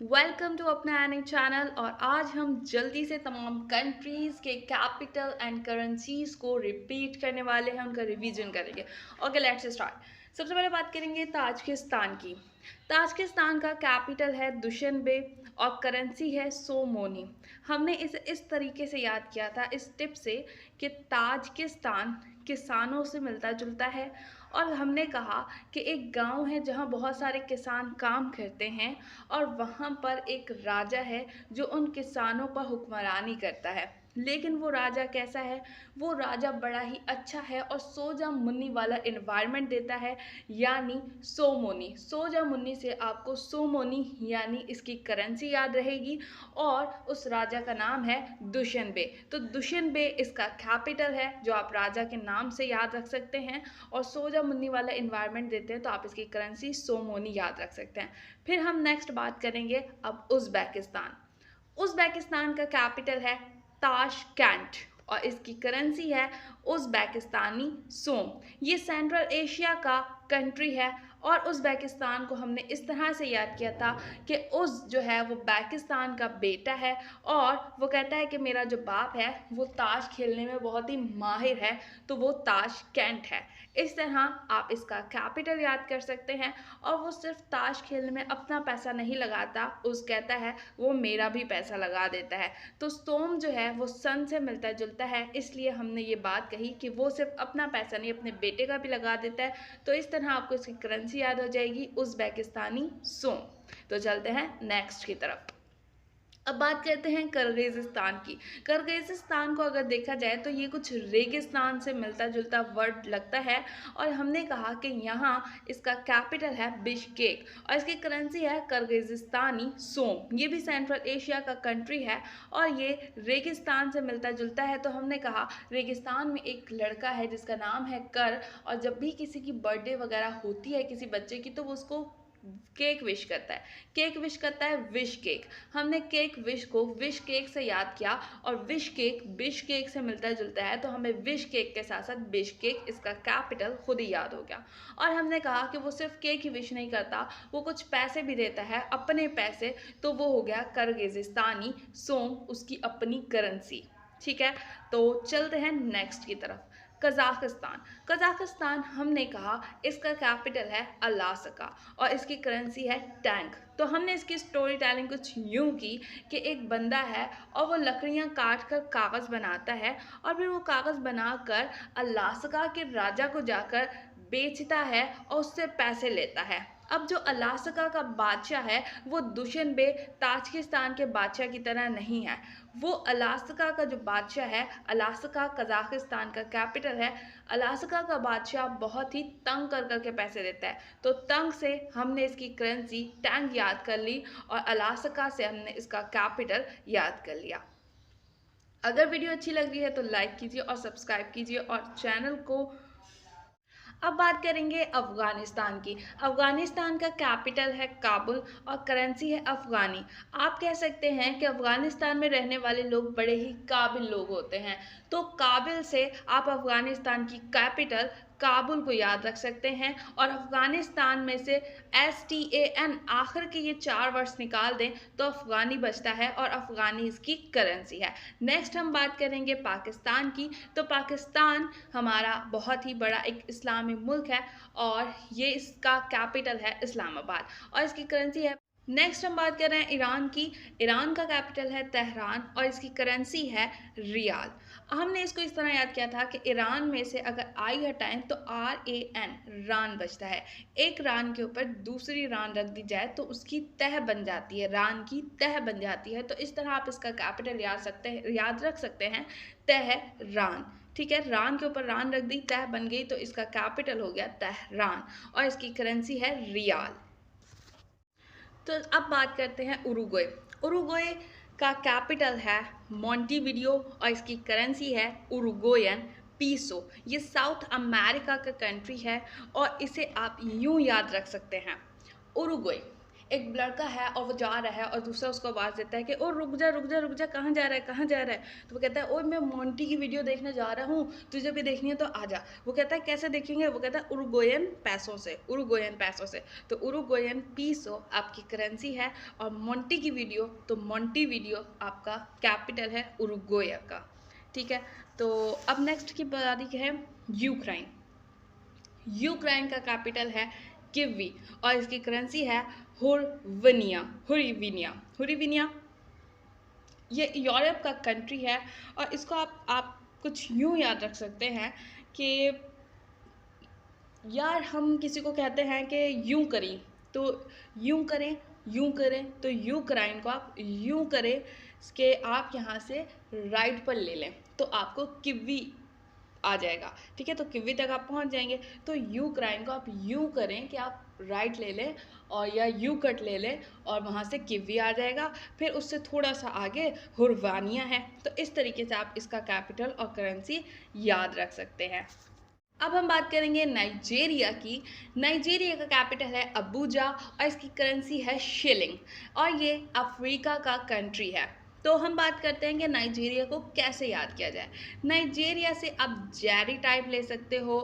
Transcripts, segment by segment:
Welcome to अपना any channel. और आज हम जल्दी से तमाम कंट्रीज़ के कैपिटल एंड करेंसीज को रिपीट करने वाले हैं, उनका रिवीजन करेंगे। Okay, let's start. सबसे पहले बात करेंगे ताजिकिस्तान की। ताजिकिस्तान का कैपिटल है दुशनबे और करेंसी है सोमोनी। हमने इसे इस तरीके से याद किया था, इस टिप से, कि ताजिकिस्तान किसानों से मिलता जुलता है। और हमने कहा कि एक गांव है जहां बहुत सारे किसान काम करते हैं और वहाँ पर एक राजा है जो उन किसानों पर हुक्मरानी करता है। लेकिन वो राजा कैसा है? वो राजा बड़ा ही अच्छा है और सोजा मुन्नी वाला इन्वायरमेंट देता है, यानी सोमोनी। सोजा मुन्नी से आपको सोमोनी यानी इसकी करेंसी याद रहेगी। और उस राजा का नाम है दुशनबे। तो दुशनबे इसका कैपिटल है, जो आप राजा के नाम से याद रख सकते हैं। और सोजा मुन्नी वाला इन्वायरमेंट देते हैं तो आप इसकी करेंसी सोमोनी याद रख सकते हैं। फिर हम नेक्स्ट बात करेंगे अब उज़्बेकिस्तान। उज़्बेकिस्तान का कैपिटल है ताशकेंट और इसकी करेंसी है उज़्बेकिस्तानी सोम। ये सेंट्रल एशिया का कंट्री है। और उज़्बेकिस्तान को हमने इस तरह से याद किया था कि उज़ जो है वो बेकिस्तान का बेटा है और वो कहता है कि मेरा जो बाप है वो ताश खेलने में बहुत ही माहिर है, तो वो ताशकेंट है। इस तरह आप इसका कैपिटल याद कर सकते हैं। और वो सिर्फ ताश खेलने में अपना पैसा नहीं लगाता, उस कहता है वो मेरा भी पैसा लगा देता है। तो सोम जो है वो सन से मिलता जुलता है, इसलिए हमने ये बात कही कि वो सिर्फ अपना पैसा नहीं अपने बेटे का भी लगा देता है। तो इस तरह आपको इसकी करेंसी याद हो जाएगी उज़्बेकिस्तानी सोम। तो चलते हैं नेक्स्ट की तरफ। अब बात करते हैं किर्गिज़स्तान की। किर्गिज़स्तान को अगर देखा जाए तो ये कुछ रेगिस्तान से मिलता जुलता वर्ड लगता है। और हमने कहा कि यहाँ इसका कैपिटल है बिश्केक और इसकी करेंसी है किर्गिज़स्तानी सोम। ये भी सेंट्रल एशिया का कंट्री है और ये रेगिस्तान से मिलता जुलता है। तो हमने कहा रेगिस्तान में एक लड़का है जिसका नाम है कर, और जब भी किसी की बर्थडे वगैरह होती है किसी बच्चे की, तो वो उसको केक विश करता है। केक विश करता है विश केक। हमने केक विश को विश केक से याद किया और विश केक बिश केक से मिलता जुलता है, तो हमें विश केक के साथ साथ बिश केक इसका कैपिटल खुद ही याद हो गया। और हमने कहा कि वो सिर्फ केक ही विश नहीं करता, वो कुछ पैसे भी देता है, अपने पैसे। तो वो हो गया किर्गिज़स्तानी सोम, उसकी अपनी करेंसी। ठीक है, तो चलते हैं नेक्स्ट की तरफ। कजाकिस्तान। कजाकिस्तान हमने कहा इसका कैपिटल है अलास्का और इसकी करेंसी है टैंक। तो हमने इसकी स्टोरी टेलिंग कुछ यूं की कि एक बंदा है और वो लकड़ियां काट कर कागज़ बनाता है और फिर वो कागज़ बनाकर अलास्का के राजा को जाकर बेचता है और उससे पैसे लेता है। अब जो अलास्का का बादशाह है वो दुशनबे ताजिकिस्तान के बादशाह की तरह नहीं है। वो अलास्का का जो बादशाह है, अलास्का कजाकिस्तान का कैपिटल है, अलास्का का बादशाह बहुत ही तंग कर करके पैसे देता है। तो तंग से हमने इसकी करेंसी टैंग याद कर ली और अलास्का से हमने इसका कैपिटल याद कर लिया। अगर वीडियो अच्छी लग रही है तो लाइक कीजिए और सब्सक्राइब कीजिए और चैनल को। अब बात करेंगे अफ़गानिस्तान की। अफ़गानिस्तान का कैपिटल है काबुल और करेंसी है अफ़गानी। आप कह सकते हैं कि अफ़गानिस्तान में रहने वाले लोग बड़े ही काबिल लोग होते हैं, तो काबिल से आप अफ़गानिस्तान की कैपिटल काबुल को याद रख सकते हैं। और अफ़गानिस्तान में से STAN आखिर के ये 4 वर्ड्स निकाल दें तो अफ़गानी बचता है और अफ़गानी इसकी करेंसी है। नेक्स्ट हम बात करेंगे पाकिस्तान की। तो पाकिस्तान हमारा बहुत ही बड़ा एक इस्लामी मुल्क है और ये इसका कैपिटल है इस्लामाबाद और इसकी करेंसी है। नेक्स्ट हम बात कर रहे हैं ईरान की। ईरान का कैपिटल है तेहरान और इसकी करेंसी है रियाल। हमने इसको इस तरह याद किया था कि ईरान में से अगर आई हटाएं तो RAN रान बचता है। एक रान के ऊपर दूसरी रान रख दी जाए तो उसकी तह बन जाती है, रान की तह बन जाती है। तो इस तरह आप इसका कैपिटल याद रख सकते हैं, तेहरान। ठीक है, रान के ऊपर रान रख दी, तह बन गई, तो इसका कैपिटल हो गया तेहरान और इसकी करेंसी है रियाल। तो अब बात करते हैं उरुग्वे। उरुग्वे का कैपिटल है मोंटेविडियो और इसकी करेंसी है उरुग्वेयन पीसो। ये साउथ अमेरिका का कंट्री है और इसे आप यूं याद रख सकते हैं, उरुग्वे एक लड़का है और वो जा रहा है और दूसरा उसको आवाज़ देता है कि ओ रुक जा रुक जा रुक जा, कहाँ जा रहा है कहाँ जा रहा है। तो वो कहता है ओ मैं मोंटी की वीडियो देखने जा रहा हूँ, तुझे भी देखनी है तो आ जा। वो कहता है कैसे देखेंगे, वो कहता है उरुग्वेयन पैसों से, उरुग्वेयन पैसों से। तो उरुग्वेयन पीसो आपकी करेंसी है और मोंटी की वीडियो, तो मोंटी वीडियो आपका कैपिटल है उरुग्वे का। ठीक है, तो अब नेक्स्ट की बारी है यूक्रेन। यूक्रेन का कैपिटल है किवी और इसकी करेंसी है हुरविनिया, हुरिविनिया, हुरिविनिया। ये यूरोप का कंट्री है और इसको आप कुछ यूँ याद रख सकते हैं कि यार हम किसी को कहते हैं कि यूँ करें तो यूँ करें, यूँ करें तो यूक्रेन को आप यूँ करें कि आप यहाँ से राइट पर ले लें तो आपको किवी आ जाएगा। ठीक है, तो किवी तक आप पहुंच जाएंगे। तो यूक्रेन को आप यूँ करें कि आप राइट ले लें और या यू कट ले लें और वहाँ से किवी आ जाएगा। फिर उससे थोड़ा सा आगे हुरवानिया है। तो इस तरीके से आप इसका कैपिटल और करेंसी याद रख सकते हैं। अब हम बात करेंगे नाइजीरिया की। नाइजीरिया का कैपिटल है अबूजा और इसकी करेंसी है शिलिंग और ये अफ्रीका का कंट्री है। तो हम बात करते हैं कि नाइजीरिया को कैसे याद किया जाए। नाइजीरिया से आप जेरी टाइप ले सकते हो।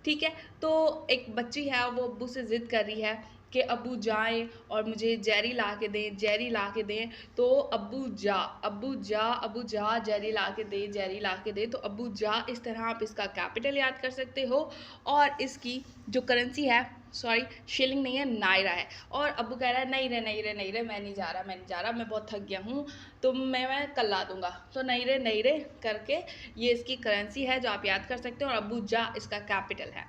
ठीक है, तो एक बच्ची है वो अब्बू से ज़िद कर रही है कि अब्बू जाएं और मुझे जेरी ला के दें, जेरी ला के दें। तो अब्बू जा, अब्बू जा, अब्बू जा, जेरी ला के दे, जेरी ला के दे। तो अब्बू जा, इस तरह आप इसका कैपिटल याद कर सकते हो। और इसकी जो करेंसी है, सॉरी शिलिंग नहीं है, नायरा है। और अब्बू कह रहा है नहीं रे नहीं रे नहीं रे, मैं नहीं जा रहा, मैं नहीं जा रहा, मैं बहुत थक गया हूँ, तो मैं कल ला दूंगा। तो नहीं रे करके ये इसकी करेंसी है जो आप याद कर सकते हो और अब्बू जा इसका कैपिटल है।